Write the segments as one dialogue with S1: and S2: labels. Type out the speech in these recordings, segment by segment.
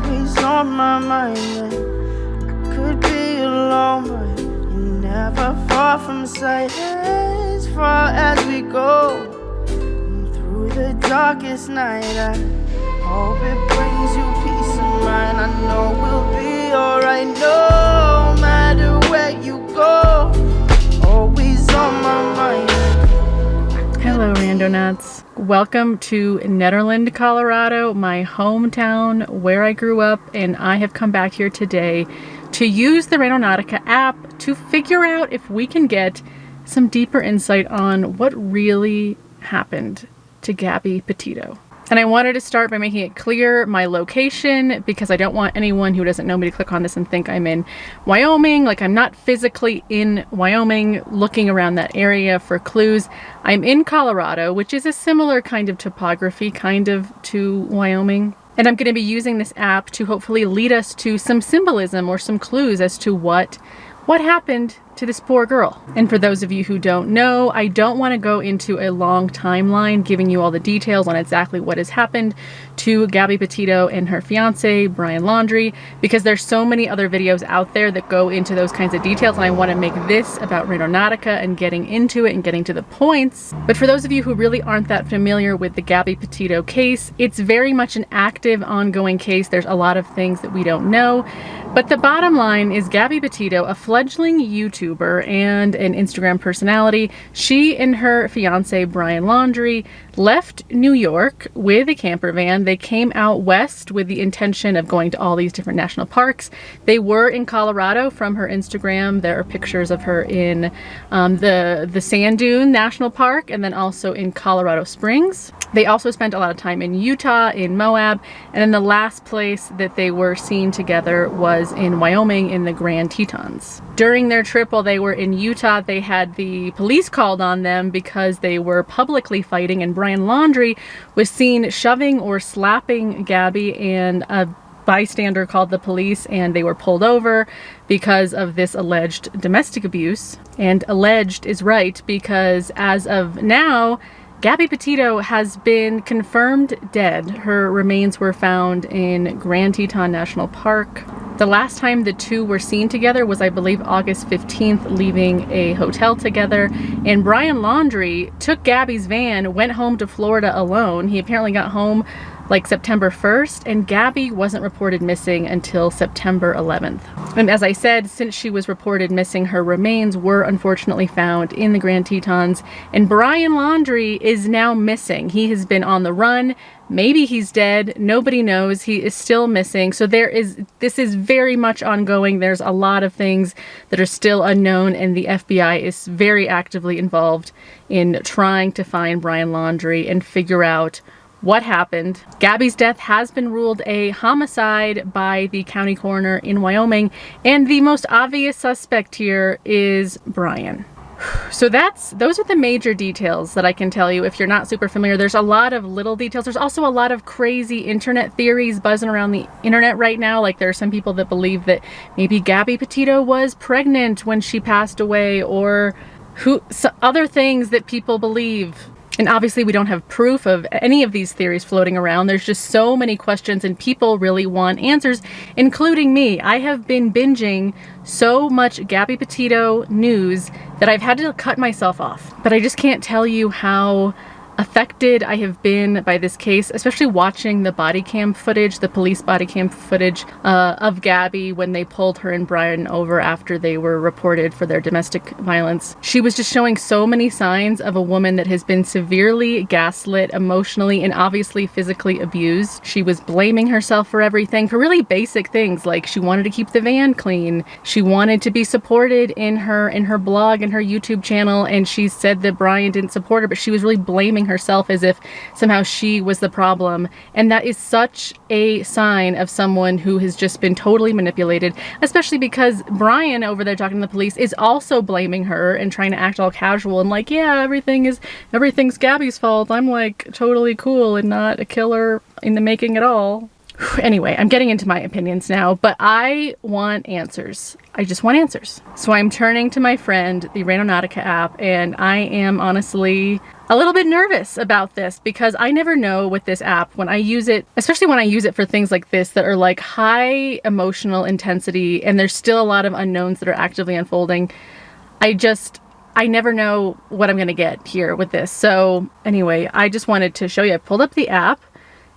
S1: always on my mind. I could be alone, but you're never far from sight. As far as we go, through the darkest night, I hope it brings you peace of mind. I know we'll be alright, no matter where you go. Always on my mind.
S2: Hello, Randonauts. Welcome to Nederland, Colorado, my hometown where I grew up, and I have come back here today to use the Randonautica app to figure out if we can get some deeper insight on what really happened to Gabby Petito. And I wanted to start by making it clear my location, because I don't want anyone who doesn't know me to click on this and think I'm in Wyoming. Like, I'm not physically in Wyoming looking around that area for clues. I'm in Colorado, which is a similar kind of topography, kind of to Wyoming. And I'm going to be using this app to hopefully lead us to some symbolism or some clues as to what happened to this poor girl. And for those of you who don't know, I don't want to go into a long timeline giving you all the details on exactly what has happened to Gabby Petito and her fiance, Brian Laundrie, because there's so many other videos out there that go into those kinds of details, and I want to make this about Randonautica and getting into it and getting to the points. But for those of you who really aren't that familiar with the Gabby Petito case, it's very much an active, ongoing case. There's a lot of things that we don't know. But the bottom line is Gabby Petito, a fledgling YouTuber and an Instagram personality, she and her fiance, Brian Laundrie, left New York with a camper van. They came out west with the intention of going to all these different national parks. They were in Colorado from her Instagram. There are pictures of her in the Sand Dune National Park, and then also in Colorado Springs. They also spent a lot of time in Utah, in Moab, and then the last place that they were seen together was in Wyoming in the Grand Tetons. During their trip while they were in Utah, they had the police called on them because they were publicly fighting, and Brian Laundrie was seen shoving or slapping Gabby, and a bystander called the police and they were pulled over because of this alleged domestic abuse. And alleged is right, because as of now, Gabby Petito has been confirmed dead. Her remains were found in Grand Teton National Park. The last time the two were seen together was, I believe, August 15th, leaving a hotel together. And Brian Laundrie took Gabby's van, went home to Florida alone. He apparently got home like September 1st, and Gabby wasn't reported missing until September 11th. And as I said, since she was reported missing, her remains were unfortunately found in the Grand Tetons, and Brian Laundrie is now missing. He has been on the run. Maybe he's dead. Nobody knows. He is still missing. So this is very much ongoing. There's a lot of things that are still unknown, and the FBI is very actively involved in trying to find Brian Laundrie and figure out what happened. Gabby's death has been ruled a homicide by the county coroner in Wyoming, and the most obvious suspect here is Brian. So those are the major details that I can tell you if you're not super familiar. There's a lot of little details. There's also a lot of crazy internet theories buzzing around the internet right now. Like, there are some people that believe that maybe Gabby Petito was pregnant when she passed away, or other things that people believe. And obviously we don't have proof of any of these theories floating around. There's just so many questions, and people really want answers, including me. I have been binging so much Gabby Petito news that I've had to cut myself off. But I just can't tell you how affected I have been by this case, especially watching the body cam footage, the police body cam footage of Gabby when they pulled her and Brian over after they were reported for their domestic violence. She was just showing so many signs of a woman that has been severely gaslit, emotionally and obviously physically abused. She was blaming herself for everything, for really basic things, like she wanted to keep the van clean. She wanted to be supported in her blog and her YouTube channel, and she said that Brian didn't support her, but she was really blaming herself as if somehow she was the problem. And that is such a sign of someone who has just been totally manipulated, especially because Brian over there talking to the police is also blaming her and trying to act all casual and like, yeah, everything's Gabby's fault. I'm like totally cool and not a killer in the making at all. Anyway, I'm getting into my opinions now, but I want answers. I just want answers. So I'm turning to my friend, the Randonautica app, and I am honestly a little bit nervous about this because I never know with this app when I use it, especially when I use it for things like this that are like high emotional intensity and there's still a lot of unknowns that are actively unfolding. I never know what I'm gonna get here with this. So anyway, I just wanted to show you. I pulled up the app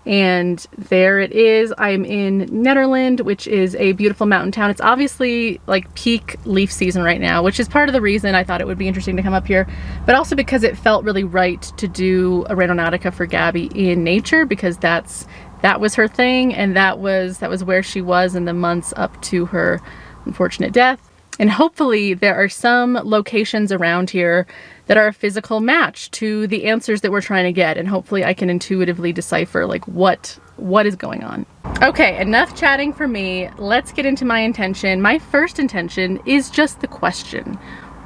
S2: and there it is. I'm in Nederland, which is a beautiful mountain town. It's obviously like peak leaf season right now, which is part of the reason I thought it would be interesting to come up here, but also because it felt really right to do a Randonautica for Gabby in nature, because that was her thing, and that was where she was in the months up to her unfortunate death. And hopefully there are some locations around here that are a physical match to the answers that we're trying to get. And hopefully I can intuitively decipher like what is going on. Okay, enough chatting for me. Let's get into my intention. My first intention is just the question.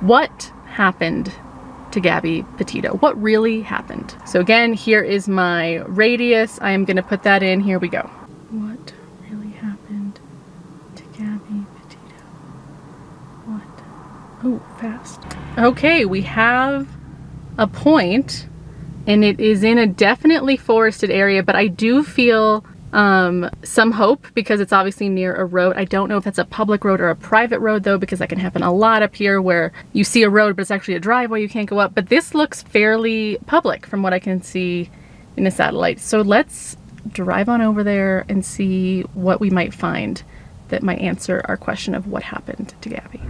S2: What happened to Gabby Petito? What really happened? So again, here is my radius. I am gonna put that in. Here we go. What really happened to Gabby Petito? What? Oh, fast. Okay, we have a point, and it is in a definitely forested area, but I do feel some hope because it's obviously near a road. I don't know if that's a public road or a private road though, because that can happen a lot up here where you see a road, but it's actually a driveway, you can't go up. But this looks fairly public from what I can see in the satellite. So let's drive on over there and see what we might find that might answer our question of what happened to Gabby.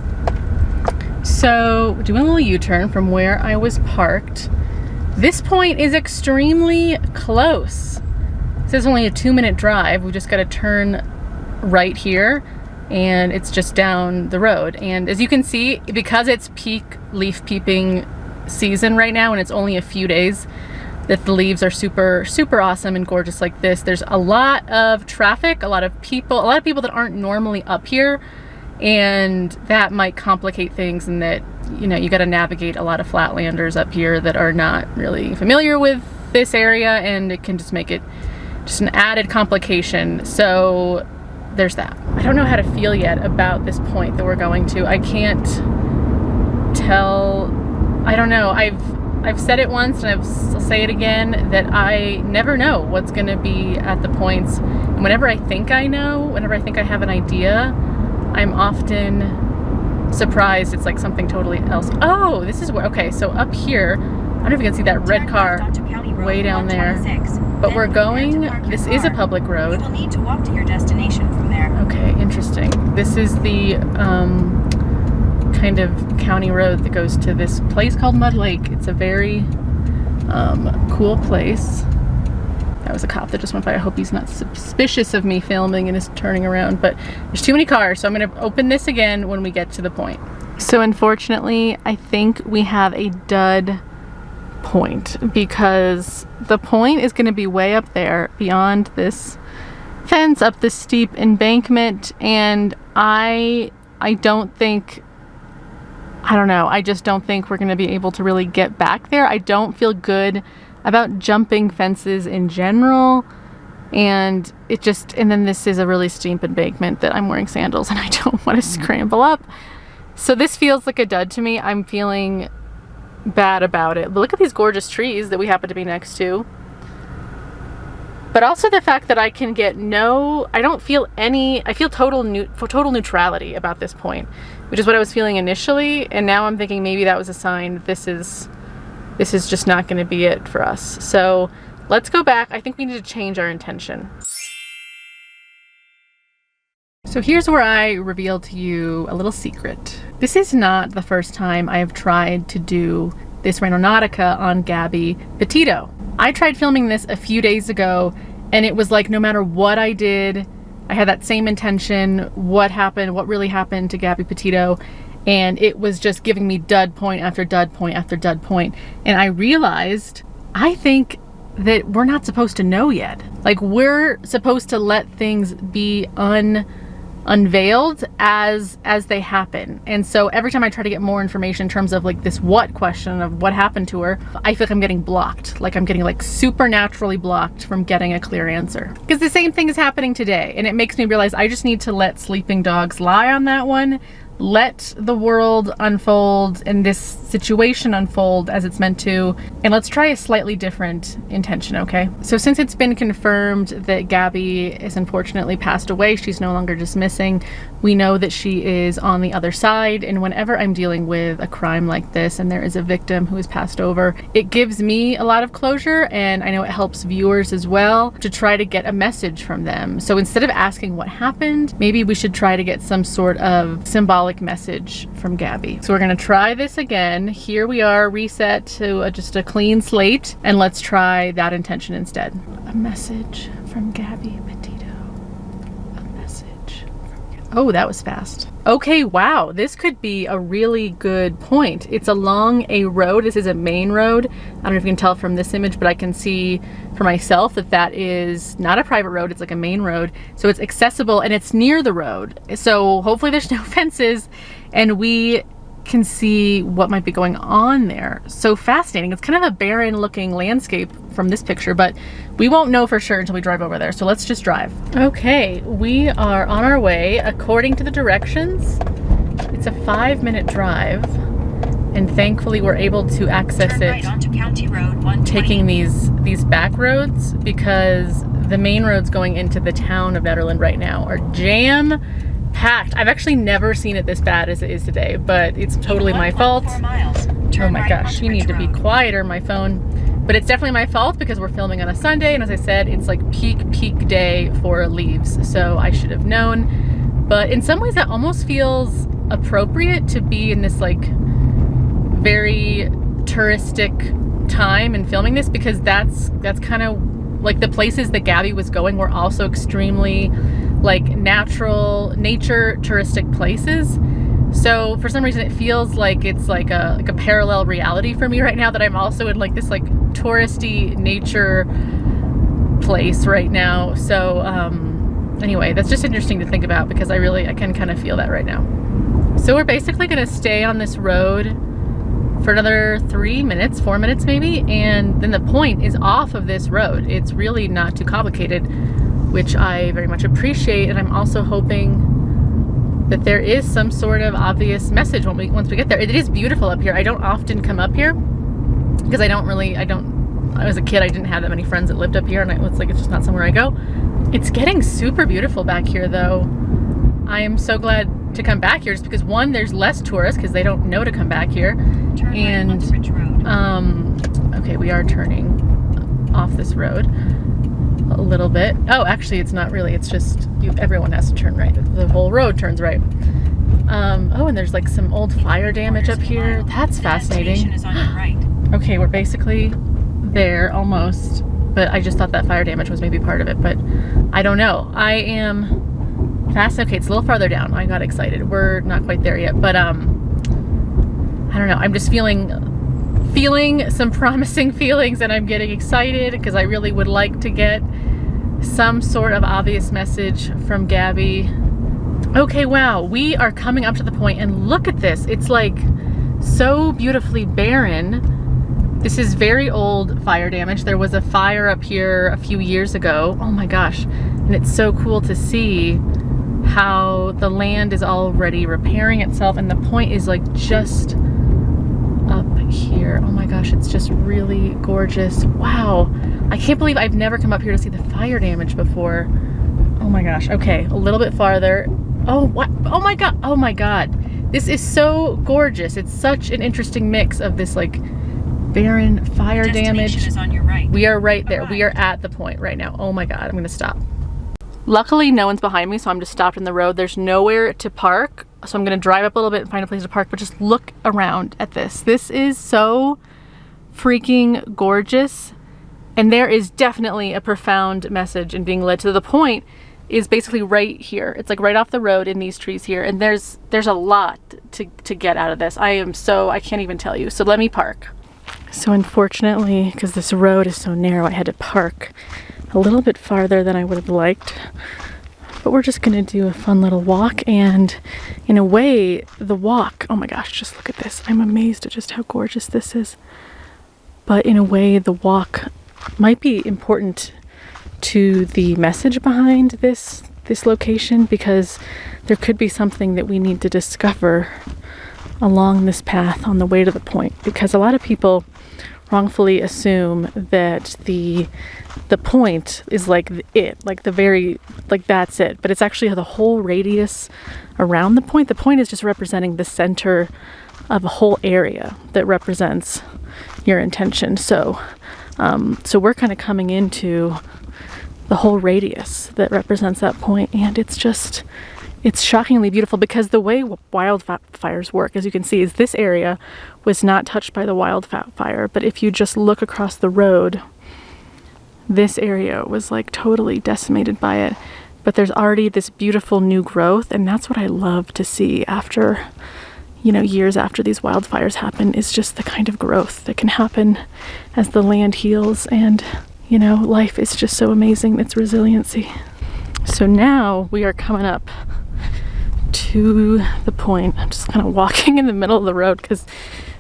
S2: So doing a little U-turn from where I was parked. This point is extremely close. It says only a 2-minute drive. We just got to turn right here and it's just down the road. And as you can see, because it's peak leaf peeping season right now and it's only a few days that the leaves are super, super awesome and gorgeous like this, there's a lot of traffic, a lot of people that aren't normally up here, and that might complicate things, and that, you know, you got to navigate a lot of flatlanders up here that are not really familiar with this area, and it can just make it just an added complication. So there's that. I don't know how to feel yet about this point that we're going to. I can't tell. I don't know. I've said it once and I'll say it again, that I never know what's going to be at the points. And whenever I think I know, whenever I think I have an idea, I'm often surprised it's like something totally else. Oh, this is where, okay, so up here, I don't know if you can see that red car way down there, but we're going, this is a public road.
S3: You will need to walk to your destination from there.
S2: Okay, interesting. This is the kind of county road that goes to this place called Mud Lake. It's a very cool place. That was a cop that just went by. I hope he's not suspicious of me filming and is turning around, but there's too many cars, so I'm gonna open this again when we get to the point. So unfortunately, I think we have a dud point, because the point is gonna be way up there beyond this fence, up this steep embankment, and I don't think, I don't know, I just don't think we're gonna be able to really get back there. I don't feel good about jumping fences in general, and it just, and then this is a really steep embankment that I'm wearing sandals and I don't want to scramble up. So this feels like a dud to me. I'm feeling bad about it. But look at these gorgeous trees that we happen to be next to. But also the fact that I can get I don't feel any, I feel total neutrality about this point, which is what I was feeling initially, and now I'm thinking maybe that was a sign that this is just not going to be it for us. So let's go back. I think we need to change our intention. So here's where I reveal to you a little secret. This is not the first time I have tried to do this Randonautica on Gabby Petito. I tried filming this a few days ago, and it was like no matter what I did, I had that same intention. What really happened to Gabby Petito? And it was just giving me dud point after dud point after dud point. And I realized, I think that we're not supposed to know yet. Like, we're supposed to let things be unveiled as they happen. And so every time I try to get more information in terms of like this what question of what happened to her, I feel like I'm getting blocked. Like I'm getting like supernaturally blocked from getting a clear answer. Because the same thing is happening today. And it makes me realize I just need to let sleeping dogs lie on that one. let the world unfold and this situation unfold as it's meant to, and let's try a slightly different intention, okay? So since it's been confirmed that Gabby is unfortunately passed away, she's no longer just missing, we know that she is on the other side, and whenever I'm dealing with a crime like this and there is a victim who is passed over, it gives me a lot of closure, and I know it helps viewers as well to try to get a message from them. So instead of asking what happened, maybe we should try to get some sort of symbolic message from Gabby. So we're gonna try this again. Here we are, reset to just a clean slate, and let's try that intention instead. A message from Gabby Petito. A message from Gabby. Oh, that was fast. Okay, wow, this could be a really good point. It's along a road. This is a main road. I don't know if you can tell from this image, but I can see for myself that that is not a private road, it's like a main road. So it's accessible and it's near the road. So hopefully there's no fences and we can see what might be going on there. So fascinating. It's kind of a barren looking landscape from this picture, but we won't know for sure until we drive over there. So let's just drive. Okay, we are on our way according to the directions. It's a 5-minute drive, and thankfully we're able to access it
S3: right onto County Road 120.
S2: Taking these back roads, because the main roads going into the town of Nederland right now are jam-packed. I've actually never seen it this bad as it is today, but it's totally my fault.
S3: 4 miles.
S2: Oh my
S3: right
S2: gosh,
S3: onto
S2: you need to be
S3: Ridge Road.
S2: quieter, my phone. But it's definitely my fault because we're filming on a Sunday, and as I said, it's like peak day for leaves, so I should have known. But in some ways that almost feels appropriate to be in this like very touristic time and filming this, because that's kind of like the places that Gabby was going were also extremely like nature touristic places. So for some reason it feels like it's like a parallel reality for me right now, that I'm also in like this like touristy nature place right now. So anyway, that's just interesting to think about, because I can kind of feel that right now. So we're basically gonna stay on this road for another 4 minutes maybe, and then the point is off of this road. It's really not too complicated, which I very much appreciate, and I'm also hoping that there is some sort of obvious message once we get there. It is beautiful up here. I don't often come up here because I was a kid, I didn't have that many friends that lived up here, and it's just not somewhere I go. It's getting super beautiful back here though. I am so glad to come back here, just because one, there's less tourists because they don't know to come back here.
S3: Turn
S2: And
S3: right onto Ridge Road.
S2: okay, we are turning off this road a little bit. Oh, actually it's not really, it's just everyone has to turn right. The whole road turns right. Oh, and there's like some old fire damage up here. That's fascinating.
S3: Destination is on your right.
S2: Okay, we're basically there almost, but I just thought that fire damage was maybe part of it, but I don't know. I am fast. Okay, it's a little farther down. I got excited. We're not quite there yet, but I don't know. I'm just feeling some promising feelings, and I'm getting excited because I really would like to get some sort of obvious message from Gabby. Okay, wow, we are coming up to the point, and look at this. It's like so beautifully barren. This is very old fire damage. There was a fire up here a few years ago. Oh my gosh. And it's so cool to see how the land is already repairing itself, and the point is like just up here. Oh my gosh, it's just really gorgeous. Wow. I can't believe I've never come up here to see the fire damage before. Oh my gosh. Okay, a little bit farther. Oh, what? Oh my God. Oh my God. This is so gorgeous. It's such an interesting mix of this like barren fire damage.
S3: Is on your right.
S2: We are right there. We are at the point right now. Oh my God. I'm going to stop. Luckily, no one's behind me, so I'm just stopped in the road. There's nowhere to park, so I'm going to drive up a little bit and find a place to park, but just look around at this. This is so freaking gorgeous, and there is definitely a profound message in being led to. The point is basically right here. It's like right off the road in these trees here, and there's a lot to get out of this. I can't even tell you. So let me park. So unfortunately, because this road is so narrow, I had to park a little bit farther than I would have liked, but we're just gonna do a fun little walk. And in a way, the walk, oh my gosh, just look at this. I'm amazed at just how gorgeous this is. But in a way, the walk might be important to the message behind this this location because there could be something that we need to discover along this path on the way to the point, because a lot of people wrongfully assume that the point is like that's it, but it's actually the whole radius around the point. The point is just representing the center of a whole area that represents your intention. So we're kind of coming into the whole radius that represents that point, and it's shockingly beautiful, because the way wildfires work, as you can see, is this area was not touched by the wildfire, but if you just look across the road, this area was like totally decimated by it. But there's already this beautiful new growth, and that's what I love to see after, years after these wildfires happen, is just the kind of growth that can happen as the land heals. And life is just so amazing, its resiliency. So now we are coming up to the point. I'm just kind of walking in the middle of the road because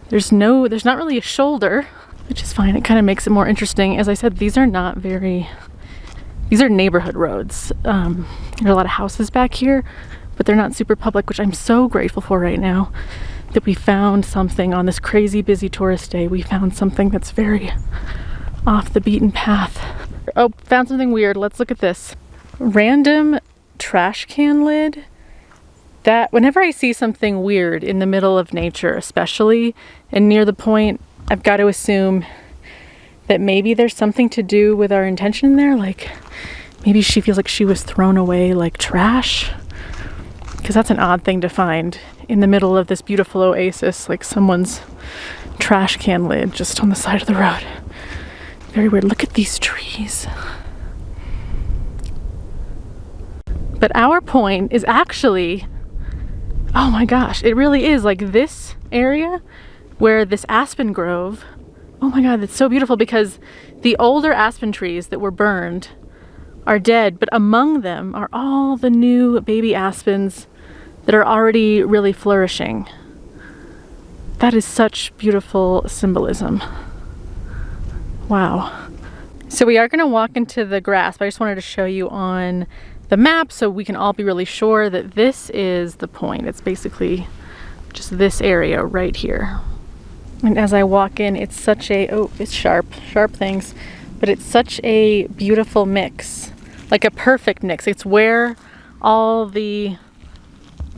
S2: there's not really a shoulder, which is fine. It kind of makes it more interesting. As I said, these are neighborhood roads. There are a lot of houses back here, but they're not super public, which I'm so grateful for right now, that we found something on this crazy busy tourist day. We found something that's very off the beaten path. Oh, found something weird. Let's look at this. Random trash can lid. That whenever I see something weird in the middle of nature, especially and near the point, I've got to assume that maybe there's something to do with our intention there. Like maybe she feels like she was thrown away like trash, because that's an odd thing to find in the middle of this beautiful oasis, like someone's trash can lid just on the side of the road. Very weird. Look at these trees. But our point is actually, oh my gosh, it really is like this area where this aspen grove, oh my God, that's so beautiful, because the older aspen trees that were burned are dead, but among them are all the new baby aspens that are already really flourishing. That is such beautiful symbolism. Wow. So we are going to walk into the grass, but I just wanted to show you on the map so we can all be really sure that this is the point. It's basically just this area right here. And as I walk in, it's such a, it's sharp things, but it's such a beautiful mix, like a perfect mix. It's where all the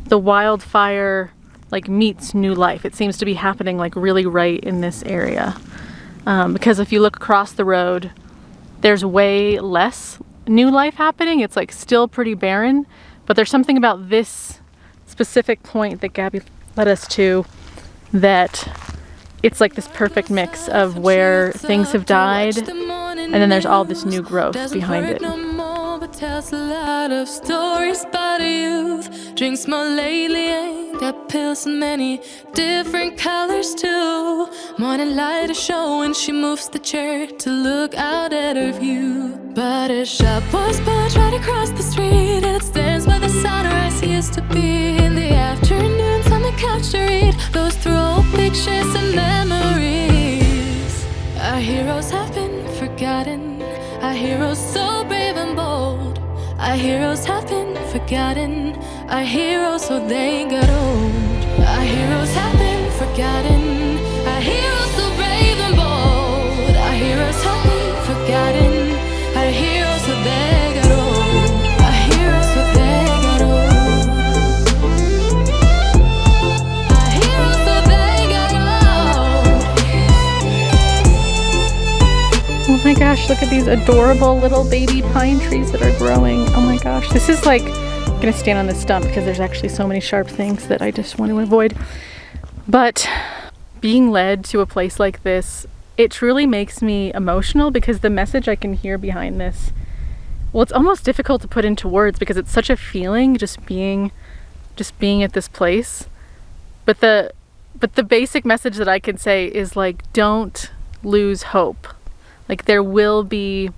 S2: wildfire like meets new life. It seems to be happening like really right in this area. Because if you look across the road, there's way less new life happening. It's like still pretty barren, but there's something about this specific point that Gabby led us to that it's like this perfect mix of where things have died and then there's all this new growth behind it.
S4: Tells a lot of stories about a youth. Drinks more lately, ain't got pills in many different colors too. Morning light is showing, she moves the chair to look out at her view. But a shop was built right across the street. It stands where the sunrise used to be. In the afternoons on the couch to read, goes through old pictures and memories. Our heroes have been forgotten. Our heroes so brave and bold. Our heroes have been forgotten. Our heroes so they got old. Our heroes have been forgotten. Our heroes so brave and bold. Our heroes have been forgotten. Our heroes so they got old. Our heroes so they got old. Our heroes so they got old.
S2: Oh my gosh, look at these adorable little baby pine trees that are growing. Oh my gosh, this is like, I'm gonna stand on this stump because there's actually so many sharp things that I just want to avoid. But being led to a place like this, it truly makes me emotional because the message I can hear behind this, well, it's almost difficult to put into words because it's such a feeling just being at this place. But the basic message that I can say is like, don't lose hope. Like there will be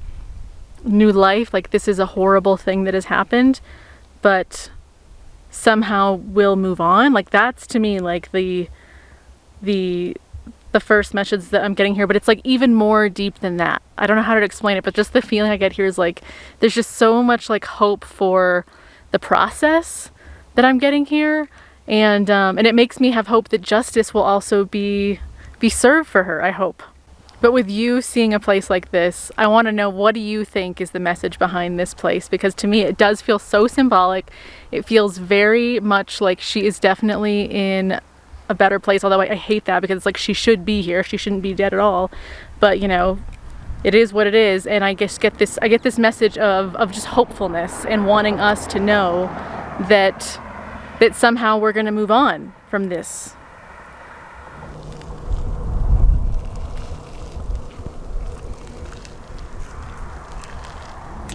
S2: new life. Like this is a horrible thing that has happened, but somehow we'll move on. Like that's to me like the the first message that I'm getting here, but it's like even more deep than that. I don't know how to explain it, but just the feeling I get here is like there's just so much like hope for the process that I'm getting here, and it makes me have hope that justice will also be served for her, I hope. But with you seeing a place like this, I want to know, what do you think is the message behind this place? Because to me, it does feel so symbolic. It feels very much like she is definitely in a better place, although I hate that because it's like she should be here. She shouldn't be dead at all. But you know, it is what it is, and I get this message of just hopefulness and wanting us to know that somehow we're going to move on from this.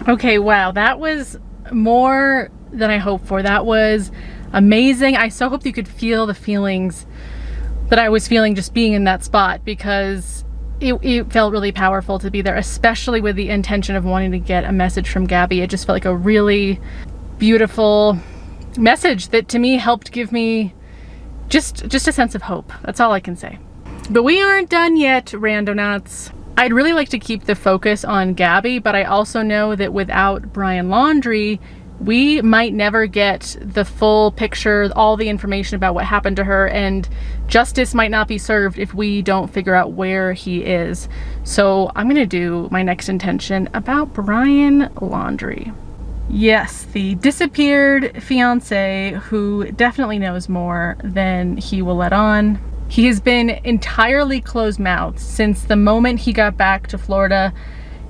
S2: Okay, wow, that was more than I hoped for. That was amazing. I so hope you could feel the feelings that I was feeling just being in that spot, because it felt really powerful to be there, especially with the intention of wanting to get a message from Gabby. It just felt like a really beautiful message that to me helped give me just a sense of hope. That's all I can say. But we aren't done yet, Randonauts. I'd really like to keep the focus on Gabby, but I also know that without Brian Laundrie, we might never get the full picture, all the information about what happened to her, and justice might not be served if we don't figure out where he is. So I'm gonna do my next intention about Brian Laundrie. Yes, the disappeared fiance who definitely knows more than he will let on. He has been entirely closed-mouthed since the moment he got back to Florida.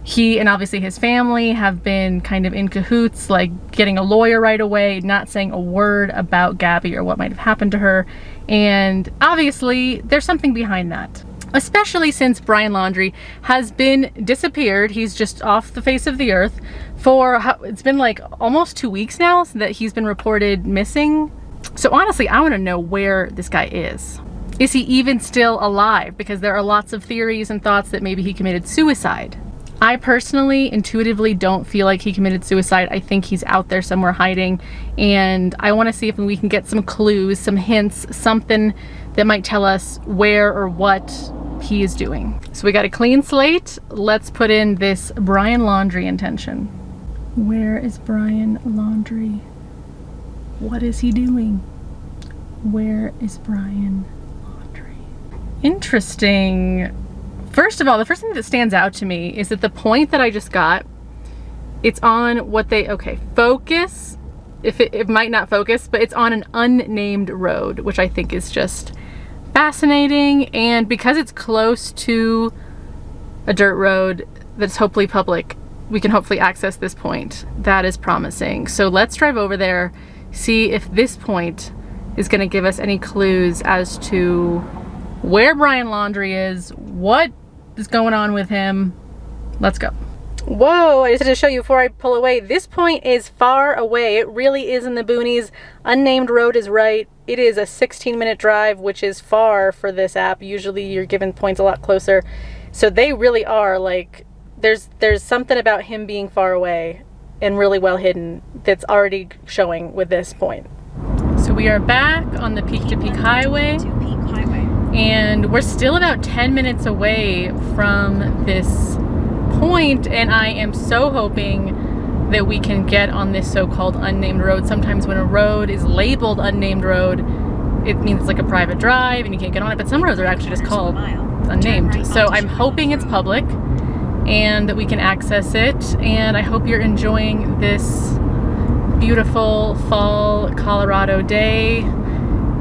S2: He and obviously his family have been kind of in cahoots, like getting a lawyer right away, not saying a word about Gabby or what might have happened to her. And obviously there's something behind that, especially since Brian Laundrie has been disappeared. He's just off the face of the earth for, it's been like almost 2 weeks now that he's been reported missing. So honestly, I want to know where this guy is. Is he even still alive? Because there are lots of theories and thoughts that maybe he committed suicide. I personally, intuitively don't feel like he committed suicide. I think he's out there somewhere hiding, and I want to see if we can get some clues, some hints, something that might tell us where or what he is doing. So we got a clean slate. Let's put in this Brian Laundrie intention. Where is Brian Laundrie? What is he doing? Where is Brian? Interesting. First of all, the first thing that stands out to me is that the point that I just got, it's on what they, okay, focus, if it might not focus, but it's on an unnamed road, which I think is just fascinating. And because it's close to a dirt road that's hopefully public, we can hopefully access this point. That is promising. So let's drive over there, see if this point is going to give us any clues as to where Brian Laundrie is, what is going on with him. Let's go. Whoa, I just had to show you before I pull away. This point is far away. It really is in the boonies. Unnamed road is right. It is a 16-minute drive, which is far for this app. Usually you're given points a lot closer. So they really are like, there's something about him being far away and really well hidden that's already showing with this point. So we are back on the Peak to Peak Highway. And we're still about 10 minutes away from this point, and I am so hoping that we can get on this so-called unnamed road. Sometimes when a road is labeled unnamed road, it means it's like a private drive and you can't get on it, but some roads are actually just called unnamed. So I'm hoping it's public and that we can access it, and I hope you're enjoying this beautiful fall Colorado day.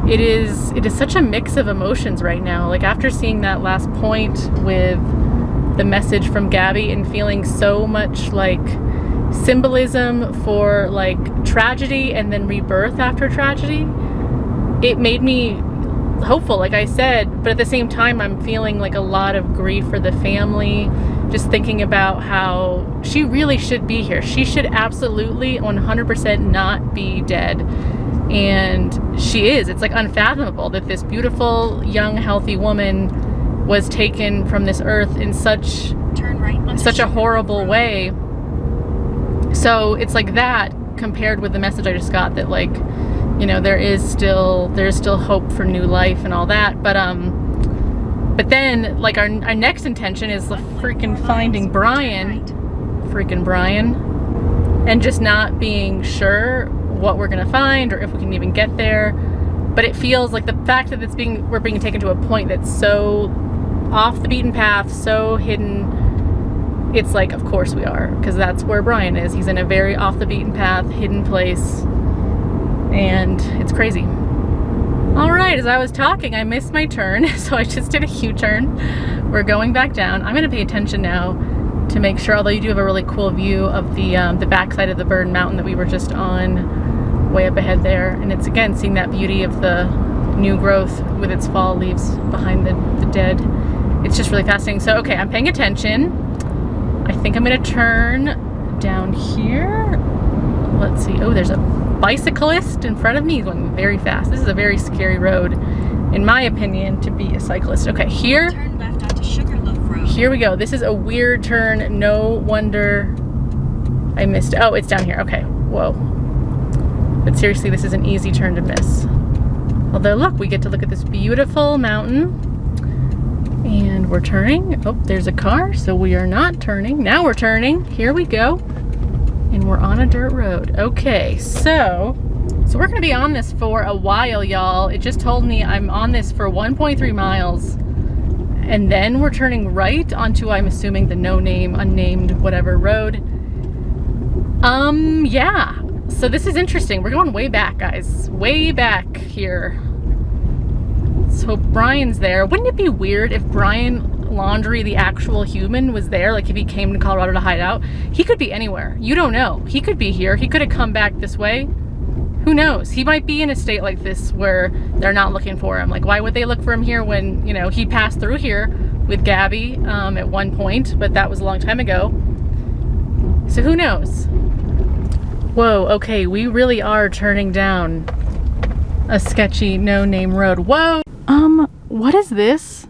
S2: It is such a mix of emotions right now. Like after seeing that last point with the message from Gabby and feeling so much like symbolism for like tragedy and then rebirth after tragedy, it made me hopeful, like I said, but at the same time I'm feeling like a lot of grief for the family, just thinking about how she really should be here. She should absolutely 100% not be dead. And she is. It's like unfathomable that this beautiful, young, healthy woman was taken from this earth in such a horrible way. So it's like that compared with the message I just got that, like, you know, there's still hope for new life and all that. But But then, like, our next intention is freaking finding Brian, and just not being sure what we're gonna find or if we can even get there. But it feels like the fact that we're being taken to a point that's so off the beaten path, so hidden. It's like, of course we are, because that's where Brian is. He's in a very off the beaten path, hidden place, and it's crazy. All right, as I was talking, I missed my turn, so I just did a U-turn. We're going back down. I'm gonna pay attention now to make sure, although you do have a really cool view of the backside of the Bird Mountain that we were just on, way up ahead there. And it's, again, seeing that beauty of the new growth with its fall leaves behind the dead. It's just really fascinating. So, okay, I'm paying attention. I think I'm gonna turn down here. Let's see. Oh, there's a bicyclist in front of me. He's going very fast. This is a very scary road, in my opinion, to be a cyclist. Okay, here.
S3: Turn left onto Sugarloaf Road.
S2: Here we go. This is a weird turn. No wonder I missed it. Oh, it's down here. Okay. Whoa. But seriously, this is an easy turn to miss. Although, look, we get to look at this beautiful mountain. And we're turning. Oh, there's a car, so we are not turning. Now we're turning. Here we go. And we're on a dirt road. Okay, so we're gonna be on this for a while, y'all. It just told me I'm on this for 1.3 miles. And then we're turning right onto, I'm assuming, the no-name, unnamed, whatever road. Yeah. So this is interesting. We're going way back, guys. Way back here. So Brian's there. Wouldn't it be weird if Brian Laundrie, the actual human, was there? Like if he came to Colorado to hide out? He could be anywhere. You don't know. He could be here. He could have come back this way. Who knows? He might be in a state like this where they're not looking for him. Like, why would they look for him here when, you know, he passed through here with Gabby at one point, but that was a long time ago. So who knows? Whoa, okay, we really are turning down a sketchy no-name road. Whoa! What is this?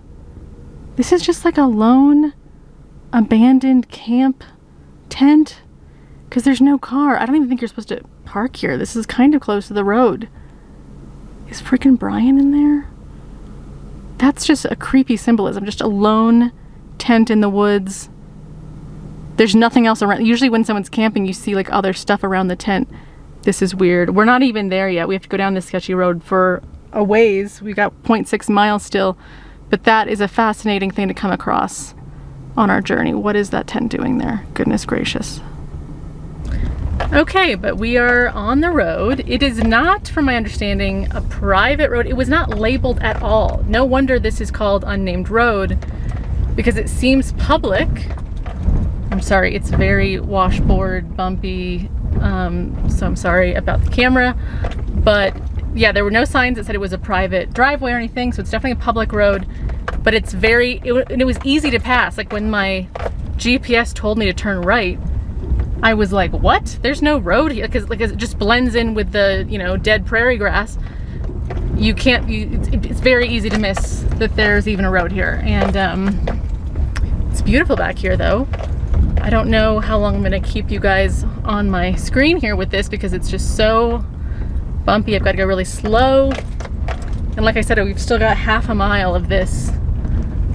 S2: This is just like a lone abandoned camp tent, because there's no car. I don't even think you're supposed to park here. This is kind of close to the road. Is freaking Brian in there? That's just a creepy symbolism. Just a lone tent in the woods. There's nothing else around. Usually when someone's camping, you see like other stuff around the tent. This is weird. We're not even there yet. We have to go down this sketchy road for a ways. We got 0.6 miles still, but that is a fascinating thing to come across on our journey. What is that tent doing there? Goodness gracious. Okay, but we are on the road. It is not, from my understanding, a private road. It was not labeled at all. No wonder this is called Unnamed Road, because it seems public. I'm sorry, it's very washboard bumpy, so I'm sorry about the camera. But yeah, there were no signs that said it was a private driveway or anything, so it's definitely a public road. But it's it was easy to pass. Like when my GPS told me to turn right, I was like, what? There's no road here, because it just blends in with the, you know, dead prairie grass. It's very easy to miss that there's even a road here. And it's beautiful back here though. I don't know how long I'm gonna keep you guys on my screen here with this, because it's just so bumpy. I've got to go really slow. And like I said, we've still got half a mile of this.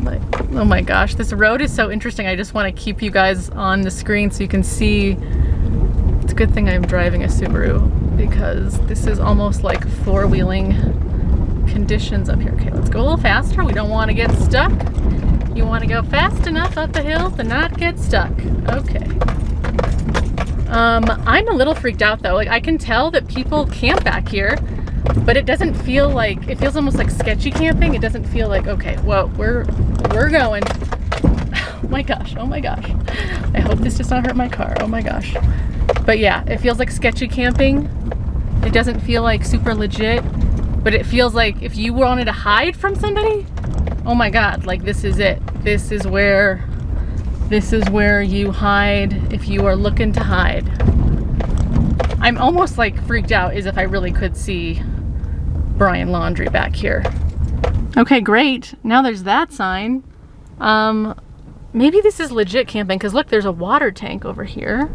S2: Like, oh my gosh, this road is so interesting. I just want to keep you guys on the screen so you can see. It's a good thing I'm driving a Subaru, because this is almost like four-wheeling conditions up here. Okay, let's go a little faster. We don't want to get stuck. You want to go fast enough up the hill to not get stuck. Okay. I'm a little freaked out though. Like, I can tell that people camp back here, but it doesn't feel like, it feels almost like sketchy camping. It doesn't feel like, okay, whoa, we're going. Oh my gosh, oh my gosh. I hope this does not hurt my car, oh my gosh. But yeah, it feels like sketchy camping. It doesn't feel like super legit, but it feels like if you wanted to hide from somebody, oh my God, like this is it. This is where you hide if you are looking to hide. I'm almost like freaked out as if I really could see Brian Laundrie back here. Okay, great. Now there's that sign. Maybe this is legit camping, because look, there's a water tank over here.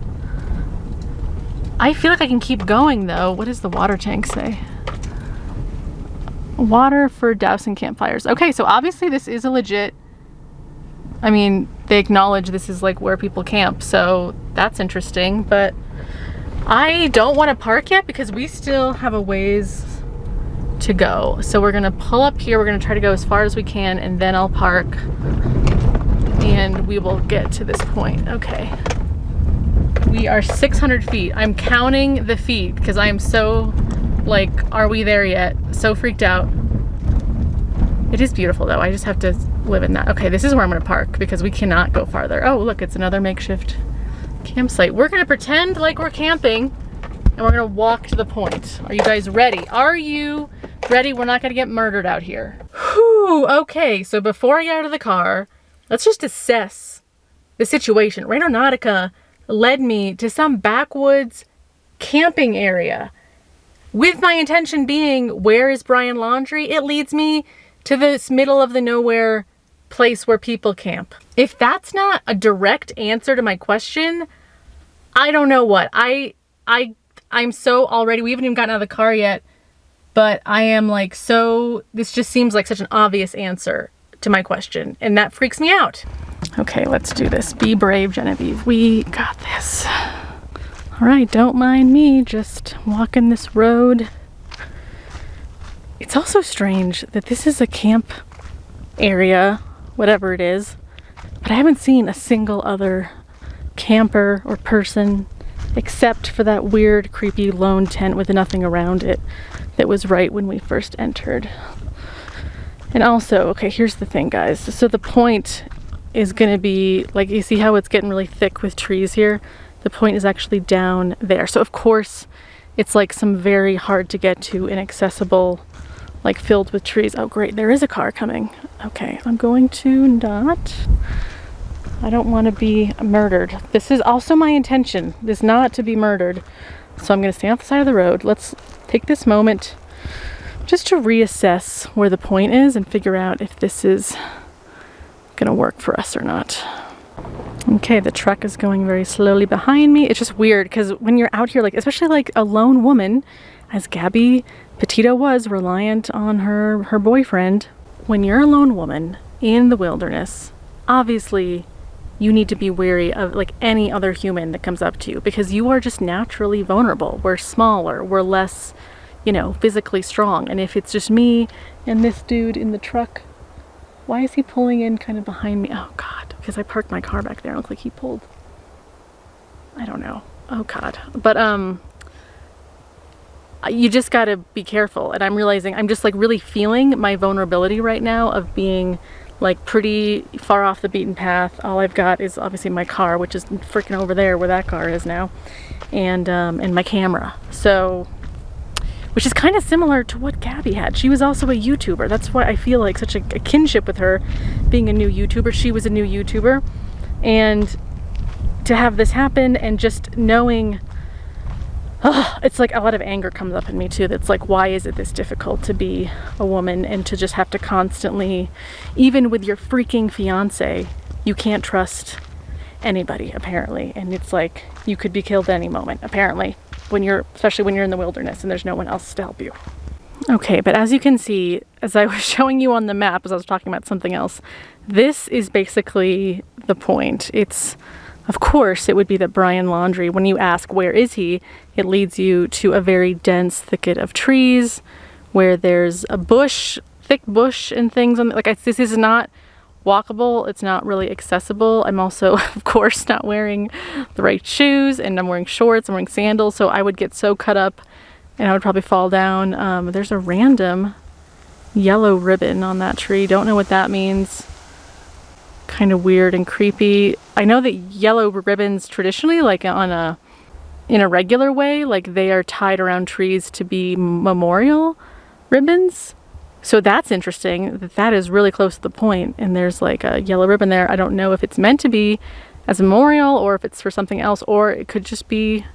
S2: I feel like I can keep going though. What does the water tank say? Water for dousing campfires. Okay, so obviously this is a legit, I mean, they acknowledge this is like where people camp, so that's interesting, but I don't want to park yet because we still have a ways to go. So we're gonna pull up here, we're gonna try to go as far as we can, and then I'll park and we will get to this point. Okay. We are 600 feet. I'm counting the feet because I am so like, are we there yet? So freaked out. It is beautiful though. I just have to live in that. Okay, this is where I'm gonna park because we cannot go farther. Oh, look, it's another makeshift campsite. We're gonna pretend like we're camping and we're gonna walk to the point. Are you guys ready? Are you ready? We're not gonna get murdered out here. Whew, okay, so before I get out of the car, let's just assess the situation. Randonautica led me to some backwoods camping area with my intention being, where is Brian Laundrie? It leads me to this middle of the nowhere place where people camp. If that's not a direct answer to my question, I don't know what. I'm so already, we haven't even gotten out of the car yet, but I am like so, this just seems like such an obvious answer to my question, and that freaks me out. Okay, let's do this. Be brave, Genevieve. We got this. All right, don't mind me just walking this road. It's also strange that this is a camp area, whatever it is, but I haven't seen a single other camper or person except for that weird, creepy lone tent with nothing around it that was right when we first entered. And also, okay, here's the thing, guys. So the point is gonna be, like, you see how it's getting really thick with trees here? The point is actually down there. So of course, it's like some very hard to get to, inaccessible, like filled with trees. Oh great, there is a car coming. Okay, I'm going to not, I don't want to be murdered. This is also my intention, is not to be murdered. So I'm gonna stand off the side of the road. Let's take this moment just to reassess where the point is and figure out if this is gonna work for us or not. Okay, the truck is going very slowly behind me. It's just weird because when you're out here, like, especially like a lone woman, as Gabby Petito was, reliant on her boyfriend, when you're a lone woman in the wilderness, obviously you need to be wary of like any other human that comes up to you because you are just naturally vulnerable. We're smaller, we're less, you know, physically strong. And if it's just me and this dude in the truck, why is he pulling in kind of behind me? Oh God, because I parked my car back there. It looked like he pulled. I don't know. Oh God. But you just gotta be careful. And I'm realizing I'm just like really feeling my vulnerability right now of being like pretty far off the beaten path. All I've got is obviously my car, which is freaking over there where that car is now, and my camera. So, which is kind of similar to what Gabby had. She was also a YouTuber. That's why I feel like such a kinship with her, being a new YouTuber. She was a new YouTuber. And to have this happen and just knowing, it's like a lot of anger comes up in me too. That's like, why is it this difficult to be a woman and to just have to constantly, even with your freaking fiance, you can't trust anybody apparently. And it's like, you could be killed at any moment apparently. Especially when you're in the wilderness and there's no one else to help you. Okay, but as you can see, as I was showing you on the map, as I was talking about something else, this is basically the point. It's, of course, it would be that Brian Laundrie, when you ask where is he, it leads you to a very dense thicket of trees where there's a bush, thick bush and things on, this is not walkable, it's not really accessible. I'm also, of course, not wearing the right shoes, and I'm wearing shorts, I'm wearing sandals, so I would get so cut up and I would probably fall down. There's a random yellow ribbon on that tree. Don't know what that means. Kind of weird and creepy. I know that yellow ribbons traditionally, like in a regular way, like they are tied around trees to be memorial ribbons. So that's interesting, that is really close to the point, and there's like a yellow ribbon there. I don't know if it's meant to be as a memorial or if it's for something else, or it could just be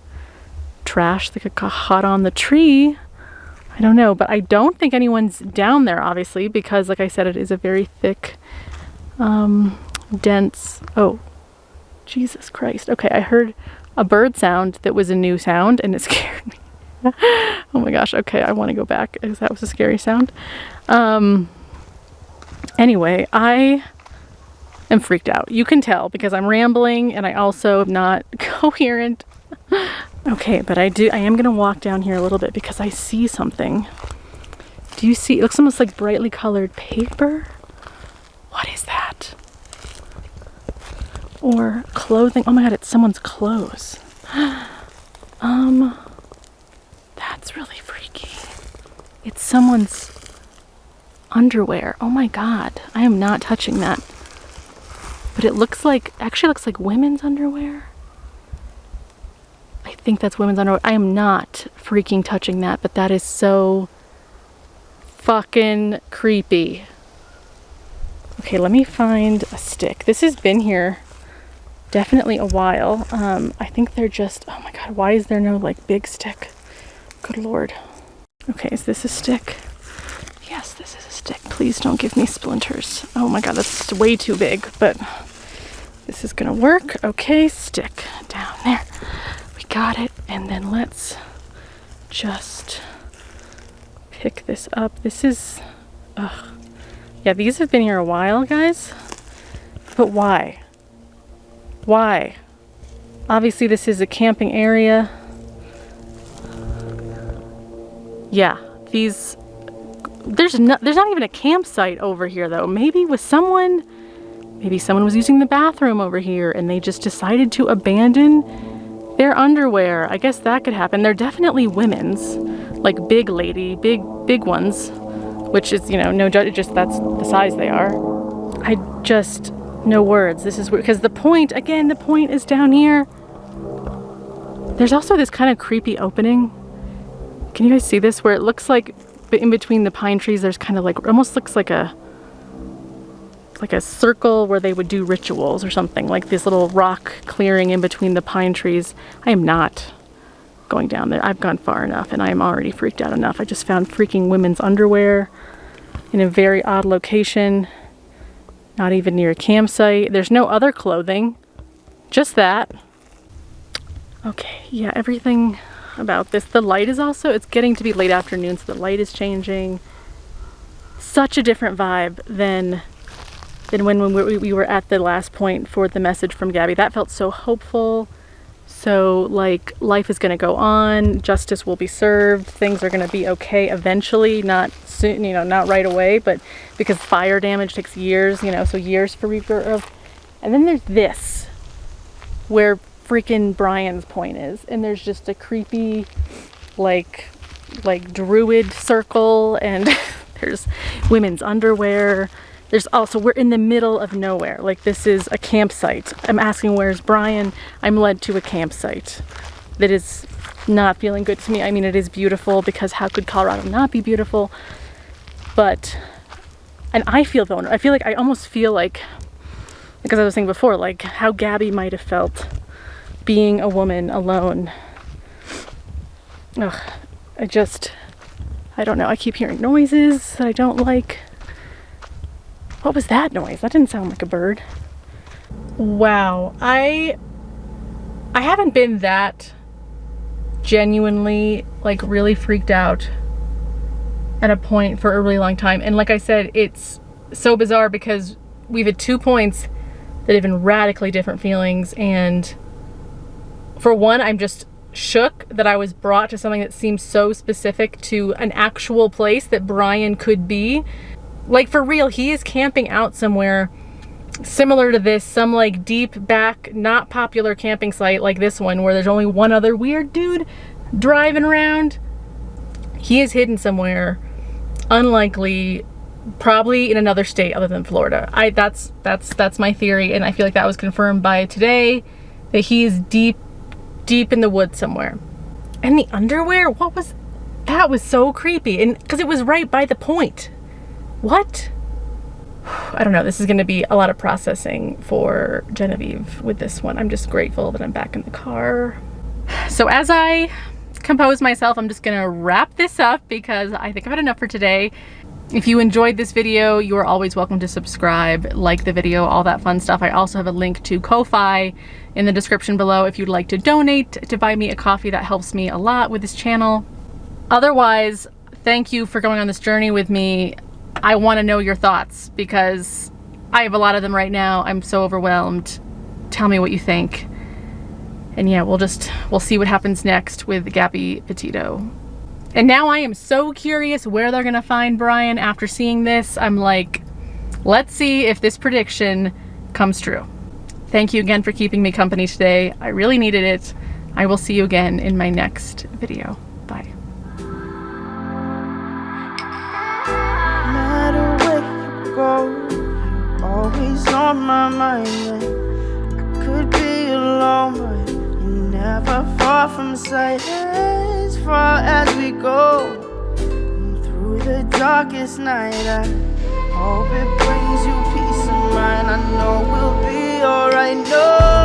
S2: trash that got caught on the tree. I don't know, but I don't think anyone's down there, obviously, because like I said, it is a very thick, dense, oh, Jesus Christ. Okay, I heard a bird sound that was a new sound and it scared me. Oh my gosh, okay, I want to go back because that was a scary sound. Anyway, I am freaked out. You can tell because I'm rambling and I also am not coherent. Okay, but I am going to walk down here a little bit because I see something. Do you see? It looks almost like brightly colored paper. What is that? Or clothing. Oh my god, it's someone's clothes. That's really freaky. It's someone's underwear. Oh my god, I am not touching that. But it looks like, actually looks like women's underwear. I think that's women's underwear. I am not freaking touching that, but that is so fucking creepy. Okay, let me find a stick. This has been here definitely a while. I think they're just, oh my god, why is there no like big stick? Good lord. Okay, is this a stick? Yes, this is a stick. Please don't give me splinters. Oh my god, that's way too big, but this is gonna work. Okay, stick down there. We got it. And then let's just pick this up. This is, yeah, these have been here a while, guys. But why? Why? Obviously this is a camping area. Yeah, these, there's not even a campsite over here though. Maybe someone was using the bathroom over here and they just decided to abandon their underwear. I guess that could happen. They're definitely women's, like big ones, which is, you know, no judge, just that's the size they are. I just, no words. This is weird because the point is down here. There's also this kind of creepy opening. Can you guys see this? Where it looks like in between the pine trees, there's kind of like, almost looks like a circle where they would do rituals or something, like this little rock clearing in between the pine trees. I am not going down there. I've gone far enough and I am already freaked out enough. I just found freaking women's underwear in a very odd location, not even near a campsite. There's no other clothing, just that. Okay, yeah, everything about this. The light is also, it's getting to be late afternoon, so the light is changing. Such a different vibe than when we were at the last point for the message from Gabby. That felt so hopeful. So like life is gonna go on, justice will be served, things are gonna be okay eventually, not soon, you know, not right away, but because fire damage takes years, you know, so years for rebirth. And then there's this, where freaking Brian's point is, and there's just a creepy like druid circle, and there's women's underwear. There's also, we're in the middle of nowhere. Like this is a campsite. I'm asking where's Brian? I'm led to a campsite that is not feeling good to me. I mean, it is beautiful because how could Colorado not be beautiful? But, and I feel vulnerable. I feel like, I almost feel like, because I was saying before, like how Gabby might have felt being a woman alone. Ugh, I don't know. I keep hearing noises that I don't like. What was that noise? That didn't sound like a bird. Wow, I haven't been that genuinely like really freaked out at a point for a really long time. And like I said, it's so bizarre because we've had 2 points that have been radically different feelings. And for one, I'm just shook that I was brought to something that seems so specific to an actual place that Brian could be. Like for real, he is camping out somewhere similar to this, some like deep back, not popular camping site like this one where there's only one other weird dude driving around. He is hidden somewhere, unlikely, probably in another state other than Florida. That's my theory, and I feel like that was confirmed by today, that he is deep in the woods somewhere. And the underwear, that was so creepy, and because it was right by the point. What? I don't know. This is going to be a lot of processing for Genevieve with this one. I'm just grateful that I'm back in the car. So as I compose myself, I'm just going to wrap this up because I think I've had enough for today. If you enjoyed this video, you are always welcome to subscribe, like the video, all that fun stuff. I also have a link to Ko-Fi in the description below if you'd like to donate to buy me a coffee. That helps me a lot with this channel. Otherwise, thank you for going on this journey with me. I want to know your thoughts because I have a lot of them right now. I'm so overwhelmed. Tell me what you think. And yeah, we'll see what happens next with Gabby Petito. And now I am so curious where they're gonna find Brian after seeing this. I'm like, let's see if this prediction comes true. Thank you again for keeping me company today. I really needed it. I will see you again in my next video. Bye.
S1: No matter where you go, you're always on my mind. I could be alone, but you're never far from sight. As far as we go, and through the darkest night, I hope it brings you peace of mind. I know we'll be alright. No.